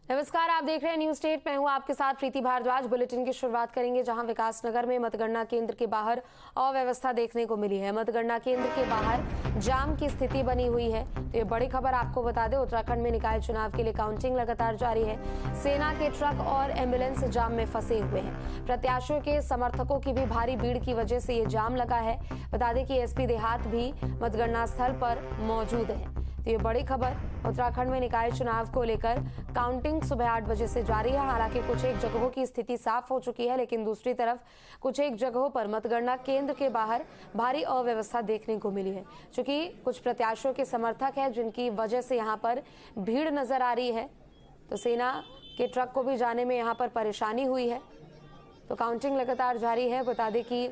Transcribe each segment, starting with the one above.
नमस्कार, आप देख रहे हैं न्यूज स्टेट। मैं हूं आपके साथ प्रीति भारद्वाज। बुलेटिन की शुरुआत करेंगे जहां विकासनगर में मतगणना केंद्र के बाहर अव्यवस्था देखने को मिली है। मतगणना केंद्र के बाहर जाम की स्थिति बनी हुई है। तो ये बड़ी खबर आपको बता दें, उत्तराखंड में निकाय चुनाव के लिए काउंटिंग लगातार जारी है। सेना के ट्रक और एम्बुलेंस जाम में फंसे हुए हैं। प्रत्याशियों के समर्थकों की भी भारी भीड़ की वजह से ये जाम लगा है। बता दें कि एसपी देहात भी मतगणना स्थल पर मौजूद है। तो ये बड़ी खबर, उत्तराखंड में निकाय चुनाव को लेकर काउंटिंग सुबह 8 बजे से जारी है। हालांकि कुछ एक जगहों की स्थिति साफ हो चुकी है, लेकिन दूसरी तरफ कुछ एक जगहों पर मतगणना केंद्र के बाहर भारी अव्यवस्था देखने को मिली है। चूंकि कुछ प्रत्याशियों के समर्थक हैं जिनकी वजह से यहाँ पर भीड़ नजर आ रही है, तो सेना के ट्रक को भी जाने में यहाँ पर परेशानी हुई है। तो काउंटिंग लगातार जारी है। बता दें कि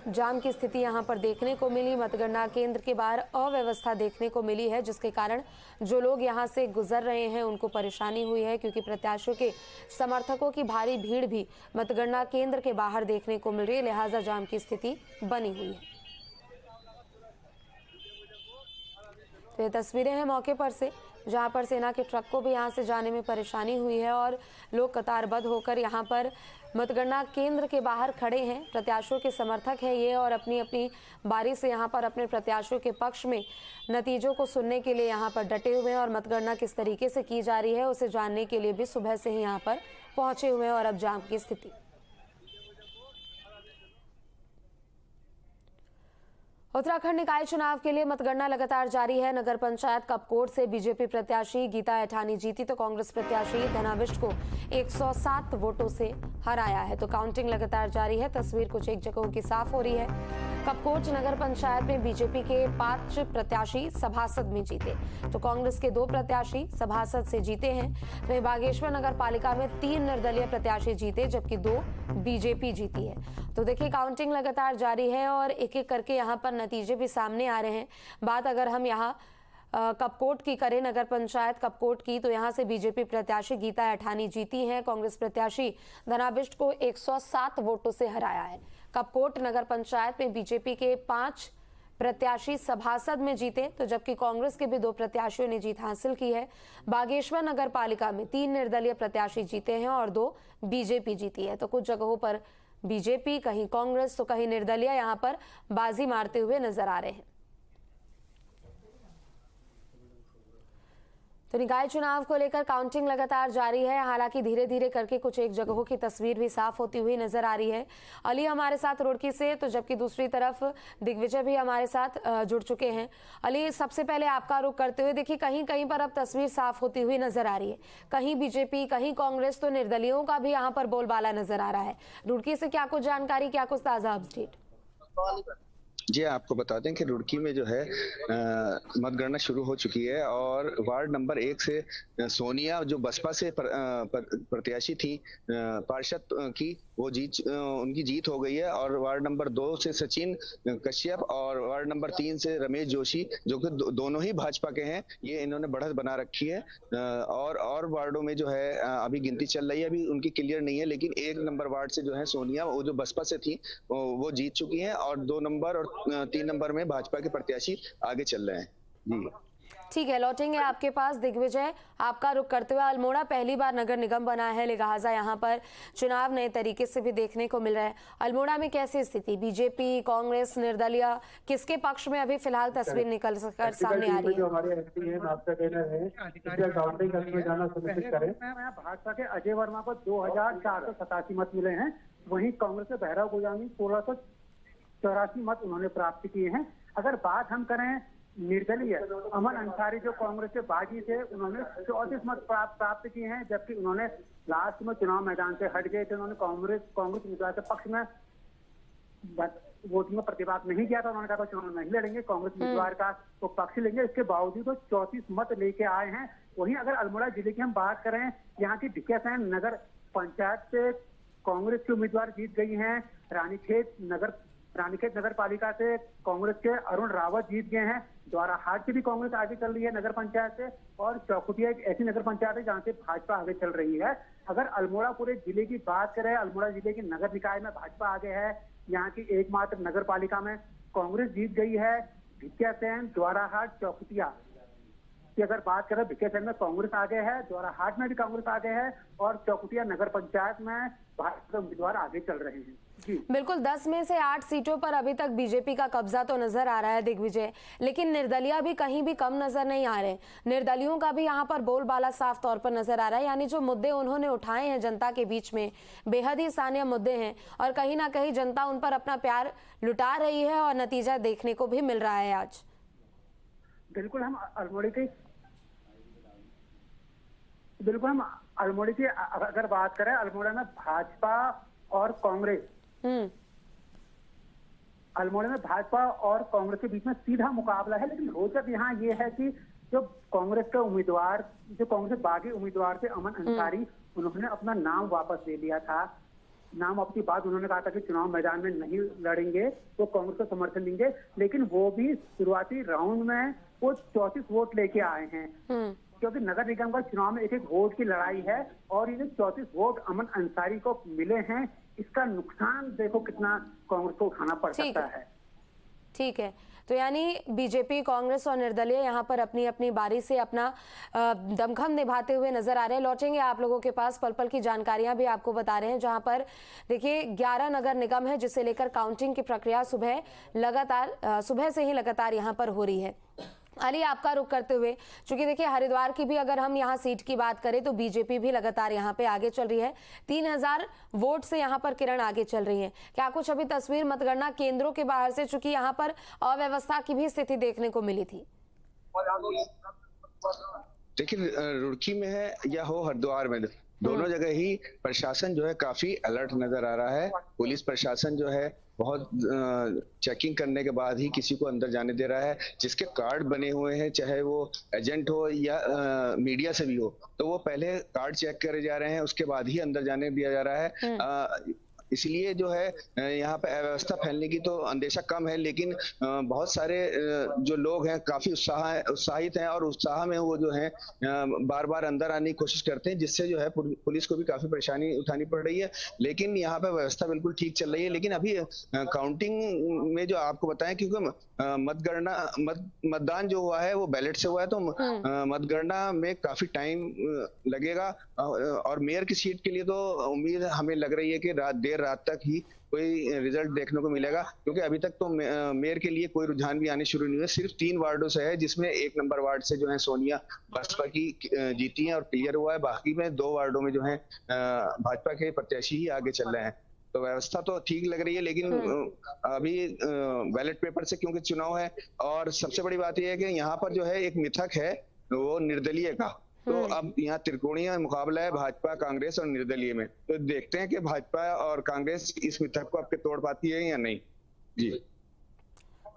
जाम की स्थिति यहां पर देखने को मिली। मतगणना केंद्र के बाहर अव्यवस्था देखने को मिली है, जिसके कारण जो लोग यहां से गुजर रहे हैं उनको परेशानी हुई है, क्योंकि प्रत्याशियों के समर्थकों की भारी भीड़ भी मतगणना केंद्र के बाहर देखने को मिल रही है। लिहाजा जाम की स्थिति बनी हुई है। तो ये तस्वीरें हैं मौके पर से, जहां पर सेना के ट्रक को भी यहां से जाने में परेशानी हुई है और लोग कतारबद्ध होकर यहां पर मतगणना केंद्र के बाहर खड़े हैं। प्रत्याशियों के समर्थक हैं ये, और अपनी अपनी बारी से यहां पर अपने प्रत्याशियों के पक्ष में नतीजों को सुनने के लिए यहां पर डटे हुए हैं। और मतगणना किस तरीके से की जा रही है उसे जानने के लिए भी सुबह से ही यहां पर पहुंचे हुए हैं। और अब जाम की स्थिति, उत्तराखंड निकाय चुनाव के लिए मतगणना लगातार जारी है। नगर पंचायत कपकोट से बीजेपी प्रत्याशी गीता एठानी जीती, तो कांग्रेस प्रत्याशी धनाविष्ट को 107 वोटों से हराया है। तो काउंटिंग लगातार जारी है। तस्वीर कुछ एक जगहों की साफ हो रही है। कपकोट नगर पंचायत में बीजेपी के 5 प्रत्याशी सभासद में जीते, तो कांग्रेस के 2 प्रत्याशी सभासद से जीते हैं। वहीं बागेश्वर नगर पालिका में 3 निर्दलीय प्रत्याशी जीते, जबकि 2 बीजेपी जीती है। तो देखिए, काउंटिंग लगातार जारी है और एक एक करके यहाँ पर नतीजे भी सामने आ रहे हैं। बात अगर हम यहाँ कपकोट की करें, नगर पंचायत कपकोट की, तो यहाँ से बीजेपी प्रत्याशी गीता एठानी जीती हैं। कांग्रेस प्रत्याशी धनाविष्ट को 107 वोटों से हराया है। कपकोट नगर पंचायत में बीजेपी के 5 प्रत्याशी सभासद में जीते, तो जबकि कांग्रेस के भी 2 प्रत्याशियों ने जीत हासिल की है। बागेश्वर नगर पालिका में 3 निर्दलीय प्रत्याशी जीते हैं और 2 बीजेपी जीती है। तो कुछ जगहों पर बीजेपी, कहीं कांग्रेस तो कहीं निर्दलीय यहां पर बाजी मारते हुए नजर आ रहे हैं। तो निकाय चुनाव को लेकर काउंटिंग लगातार जारी है। हालांकि धीरे धीरे करके कुछ एक जगहों की तस्वीर भी साफ होती हुई नजर आ रही है। अली हमारे साथ रुड़की से, तो जबकि दूसरी तरफ दिग्विजय भी हमारे साथ जुड़ चुके हैं। अली, सबसे पहले आपका रुख करते हुए, देखिए कहीं कहीं पर अब तस्वीर साफ होती हुई नजर आ रही है। कहीं बीजेपी, कहीं कांग्रेस, तो निर्दलीयों का भी यहाँ पर बोलबाला नजर आ रहा है। रुड़की से क्या कुछ जानकारी, क्या कुछ ताजा अपडेट? जी, आपको बता दें कि रुड़की में जो है मतगणना शुरू हो चुकी है और वार्ड नंबर 1 से सोनिया, जो बसपा से प्रत्याशी थी पार्षद की, वो उनकी जीत हो गई है। और वार्ड नंबर 2 से सचिन कश्यप और वार्ड नंबर 3 से रमेश जोशी, जो कि दोनों ही भाजपा के हैं, ये इन्होंने बढ़त बना रखी है। और वार्डों में जो है अभी गिनती चल रही है, अभी उनकी क्लियर नहीं है। लेकिन 1 नंबर वार्ड से जो है सोनिया, वो जो बसपा से थी, वो जीत चुकी हैं और 2 नंबर और 3 नंबर में भाजपा के प्रत्याशी आगे चल रहे हैं। जी ठीक है, लौटेंगे आपके पास। दिग्विजय, आपका रुख करते हुए, अल्मोड़ा पहली बार नगर निगम बना है, लिहाजा यहाँ पर चुनाव नए तरीके से भी देखने को मिल रहा है। अल्मोड़ा में कैसी स्थिति, बीजेपी, कांग्रेस, निर्दलीय, किसके पक्ष में अभी फिलहाल तस्वीर निकल कर सामने आ रही है? जो हमारे एमपी हैं, आपका कहना है जाना सुनिश्चित करें। भाजपा के अजय वर्मा को 2487 मत मिले हैं। वहीं कांग्रेस के भैरव गोजामी 1684 मत उन्होंने प्राप्त किए हैं। अगर बात हम करें निर्दलीय, अमन अंसारी जो कांग्रेस के बागी थे, उन्होंने 34 मत प्राप्त किए हैं, जबकि उन्होंने लास्ट में चुनाव मैदान से हट गए थे। उन्होंने कांग्रेस उम्मीदवार के पक्ष में वोटिंग में प्रतिवाद नहीं किया था। उन्होंने कहा था चुनाव नहीं लड़ेंगे, कांग्रेस उम्मीदवार का वो पक्ष लेंगे। इसके बावजूद वो 34 मत लेके आए हैं। वहीं अगर अल्मोड़ा जिले की हम बात करें, यहाँ की भिकियासैंण नगर पंचायत से कांग्रेस के उम्मीदवार जीत गई हैं। रानीखेत नगर पालिका से कांग्रेस के अरुण रावत जीत गए हैं। द्वाराहाट की भी कांग्रेस आगे चल रही है नगर पंचायत से, और चौखुटिया एक ऐसी नगर पंचायत है जहां से भाजपा आगे चल रही है। अगर अल्मोड़ा पूरे जिले की बात करें, अल्मोड़ा जिले के नगर निकाय में भाजपा आगे है। यहाँ की एकमात्र नगर पालिका में कांग्रेस जीत गई है। भिकियासैंण, द्वाराहाट, चौखुटिया कि अगर बात करें भिकेसैन में कांग्रेस आगे है, जोराहाट में भी कांग्रेस आगे है और चौकुटिया नगर पंचायत में भाजपा के उम्मीदवार आगे चल रहे हैं। जी बिल्कुल, 10 में से 8 सीटों पर अभी तक बीजेपी का कब्जा तो नजर आ रहा है दिग्विजय, लेकिन निर्दलीय भी कहीं भी कम नजर नहीं आ रहे। निर्दलियों का भी यहाँ पर बोलबाला साफ तौर पर नजर आ रहा है, यानी जो मुद्दे उन्होंने उठाए हैं जनता के बीच में बेहद ही स्थानीय मुद्दे हैं और कहीं ना कहीं जनता उन पर अपना प्यार लुटा रही है और नतीजा देखने को भी मिल रहा है आज। बिल्कुल, हम अल्मोड़ी की अगर बात करें, अल्मोड़ा में भाजपा और कांग्रेस, अल्मोड़ा में भाजपा और कांग्रेस के बीच में सीधा मुकाबला है। लेकिन रोचक यहाँ ये है कि जो कांग्रेस के उम्मीदवार, जो कांग्रेस बागी उम्मीदवार थे अमन अंसारी, उन्होंने अपना नाम वापस ले लिया था। नाम आपकी बात उन्होंने कहा था कि चुनाव मैदान में नहीं लड़ेंगे, तो कांग्रेस को समर्थन देंगे, लेकिन वो भी शुरुआती राउंड में वो 34 वोट लेके आए हैं, क्योंकि नगर निगम का चुनाव में एक वोट की लड़ाई है और ये 34 वोट अमन अंसारी को मिले हैं, इसका नुकसान देखो कितना कांग्रेस को उठाना पड़ सकता है। ठीक है, तो यानी बीजेपी, कांग्रेस और निर्दलीय यहाँ पर अपनी अपनी बारी से अपना दमखम निभाते हुए नजर आ रहे हैं। लौटेंगे आप लोगों के पास, पल पल की जानकारियां भी आपको बता रहे हैं, जहां पर देखिए 11 नगर निगम है जिसे लेकर काउंटिंग की प्रक्रिया सुबह से ही लगातार यहाँ पर हो रही है। अली, आपका रुख करते हुए, चूंकि देखिए हरिद्वार की भी अगर हम यहाँ सीट की बात करें तो बीजेपी भी लगातार यहाँ पे आगे चल रही है। 3000 वोट से यहाँ पर किरण आगे चल रही है। क्या कुछ अभी तस्वीर मतगणना केंद्रों के बाहर से, चूंकि यहाँ पर अव्यवस्था की भी स्थिति देखने को मिली थी? देखिए, रुड़की में है या हो हरिद्वार में, दोनों जगह ही प्रशासन जो है काफी अलर्ट नजर आ रहा है। पुलिस प्रशासन जो है बहुत चेकिंग करने के बाद ही किसी को अंदर जाने दे रहा है। जिसके कार्ड बने हुए हैं, चाहे वो एजेंट हो या मीडिया से भी हो, तो वो पहले कार्ड चेक करे जा रहे हैं, उसके बाद ही अंदर जाने दिया जा रहा है। इसलिए जो है यहाँ पे अव्यवस्था फैलने की तो अंदेशा कम है, लेकिन बहुत सारे जो लोग हैं काफी उत्साहित हैं और उत्साह में वो जो है बार बार अंदर आने की कोशिश करते हैं, जिससे जो है पुलिस को भी काफी परेशानी उठानी पड़ रही है। लेकिन यहाँ पे व्यवस्था बिल्कुल ठीक चल रही है। लेकिन अभी काउंटिंग में जो आपको बताएं, क्योंकि मतदान जो हुआ है वो बैलेट से हुआ है, तो मतगणना में काफी टाइम लगेगा और मेयर की सीट के लिए तो उम्मीद हमें लग रही है कि देर रात तक ही कोई रिजल्ट देखने को मिलेगा, क्योंकि अभी तक तो मेयर के लिए कोई रुझान भी आने शुरू नहीं हुए। सिर्फ 3 वार्डों से है, जिसमें 1 नंबर वार्ड से जो है सोनिया बसपा की जीती है और क्लियर हुआ है। बाकी में 2 वार्डों में जो है भाजपा के प्रत्याशी ही आगे चल रहे हैं। तो व्यवस्था तो ठीक लग रही है, लेकिन अभी बैलेट पेपर से क्योंकि चुनाव है, और सबसे बड़ी बात यह है कि यहाँ पर जो है एक मिथक है वो निर्दलीय का, तो अब यहाँ त्रिकोणीय मुकाबला है भाजपा, कांग्रेस और निर्दलीय में। तो देखते हैं कि भाजपा और कांग्रेस इस मिथक को आपके तोड़ पाती है या नहीं। जी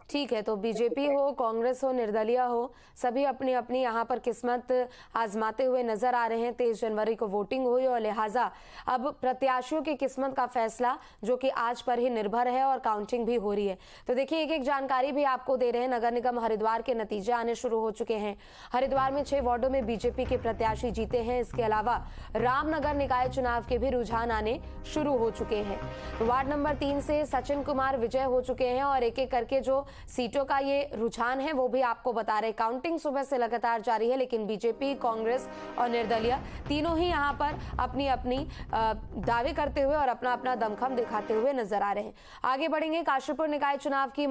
ठीक है, तो बीजेपी हो, कांग्रेस हो, निर्दलीय हो, सभी अपनी अपनी यहाँ पर किस्मत आजमाते हुए नजर आ रहे हैं। 23 जनवरी को वोटिंग हुई और लिहाजा अब प्रत्याशियों की किस्मत का फैसला जो कि आज पर ही निर्भर है और काउंटिंग भी हो रही है। तो देखिए एक एक जानकारी भी आपको दे रहे हैं। नगर निगम हरिद्वार के नतीजे आने शुरू हो चुके हैं। हरिद्वार में 6 वार्डों में बीजेपी के प्रत्याशी जीते हैं। इसके अलावा रामनगर निकाय चुनाव के भी रुझान आने शुरू हो चुके हैं। वार्ड नंबर 3 से सचिन कुमार विजय हो चुके हैं और एक एक करके जो सीटों का ये रुझान है वो भी आपको बता रहे। काउंटिंग सुबह से लगातार जारी है, लेकिन बीजेपी, कांग्रेस और निर्दलीय तीनों ही यहाँ पर अपनी अपनी दावे करते हुए और अपना अपना दमखम दिखाते हुए नजर आ रहे हैं। आगे बढ़ेंगे। काशीपुर निकाय चुनाव की